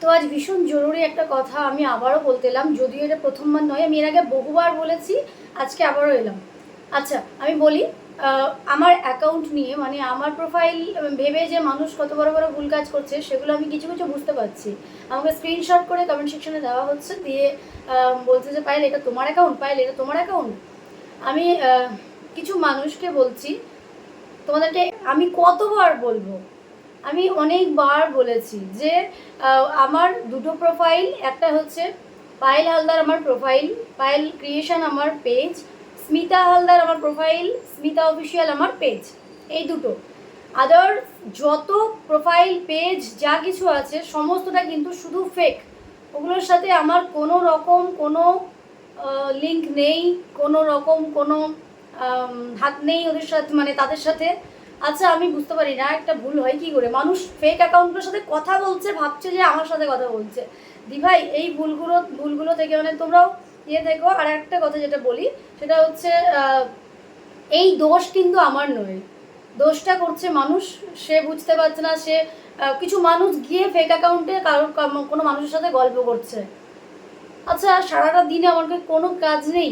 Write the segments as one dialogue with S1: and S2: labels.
S1: তো আজ ভীষণ জরুরি একটা কথা আমি আবারও বলতে এলাম, যদিও এটা প্রথমবার নয়, আমি এর আগে বহুবার বলেছি, আজকে আবারও এলাম। আচ্ছা আমি বলি, আমার অ্যাকাউন্ট নিয়ে মানে আমার প্রোফাইল ভেবে যে মানুষ কত বড় বড় ভুল কাজ করছে সেগুলো আমি কিছু কিছু বুঝতে পারছি। আমাকে স্ক্রিনশট করে কমেন্ট সেকশনে দেওয়া হচ্ছে, দিয়ে বলছে যে পায়েল এটা তোমার অ্যাকাউন্ট, পায়েল এটা তোমার অ্যাকাউন্ট। আমি কিছু মানুষকে বলছি, তোমাদেরকে আমি কতবার বলবো, আমি অনেকবার বলেছি যে আমার দুটো প্রোফাইল, একটা হচ্ছে পায়েল হালদার আমার প্রোফাইল, পায়েল ক্রিয়েশন আমার পেজ, স্মিতা হালদার আমার প্রোফাইল, স্মিতা অফিসিয়াল আমার পেজ, এই দুটো। আদার্স যত প্রোফাইল পেজ যা কিছু আছে সমস্তটা কিন্তু শুধু ফেক। ওগুলোর সাথে আমার কোনো রকম কোনো লিঙ্ক নেই, কোনো রকম কোনো হাত নেই ওদের সাথে, মানে তাদের সাথে। আচ্ছা আমি বুঝতে পারি না একটা ভুল হয় কি করে, মানুষ ফেক অ্যাকাউন্টের সাথে কথা বলছে, ভাবছে যে আমার সাথে কথা বলছে। দিভাই এই ভুলগুলো থেকে মানে তোমরাও দেখো। আর একটা কথা যেটা বলি সেটা হচ্ছে এই দোষ কিন্তু আমার নয়, দোষটা করছে মানুষ, সে বুঝতে পারছে না। সে কিছু মানুষ গিয়ে ফেক অ্যাকাউন্টে কারোর কোনো মানুষের সাথে গল্প করছে। আচ্ছা সারাটা দিনে আমার কোনো কাজ নেই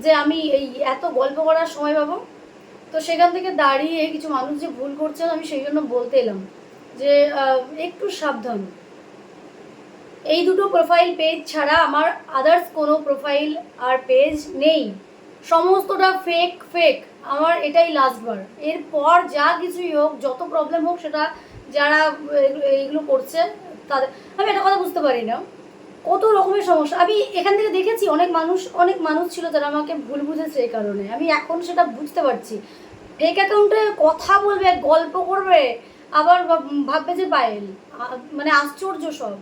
S1: যে আমি এই এত গল্প করার সময় পাবো? তো সেখান থেকে দাঁড়িয়ে কিছু মানুষ যে ভুল করছেন আমি সেই জন্য বলতে এলাম যে একটু সাবধান। এই দুটো প্রোফাইল পেজ ছাড়া আমার আদার্স কোনো প্রোফাইল আর পেজ নেই, সমস্তটা ফেক ফেক। আমার এটাই লাস্টবার, এরপর যা কিছুই হোক, যত প্রবলেম হোক, সেটা যারা এইগুলো করছে তাদের। আমি একটা কথা বুঝতে পারি না, কত রকমের সমস্যা আমি এখান থেকে দেখেছি। অনেক মানুষ ছিল যারা আমাকে ভুল বুঝেছে, এই কারণে আমি এখন সেটা বুঝতে পারছি। ফেক অ্যাকাউন্টে কথা বলবে, গল্প করবে, আবার ভাববে যে পায়েল, মানে আশ্চর্য সব।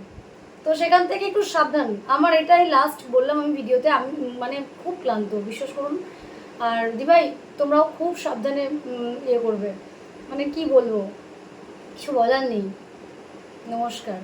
S1: তো সেখান থেকে একটু সাবধান, আমার এটাই লাস্ট বললাম আমি ভিডিওতে। আমি মানে খুব ক্লান্ত, বিশ্বাস করুন। আর দিভাই তোমরাও খুব সাবধানে ইয়ে করবে, মানে কি বলবো, কিছু বলার নেই। নমস্কার।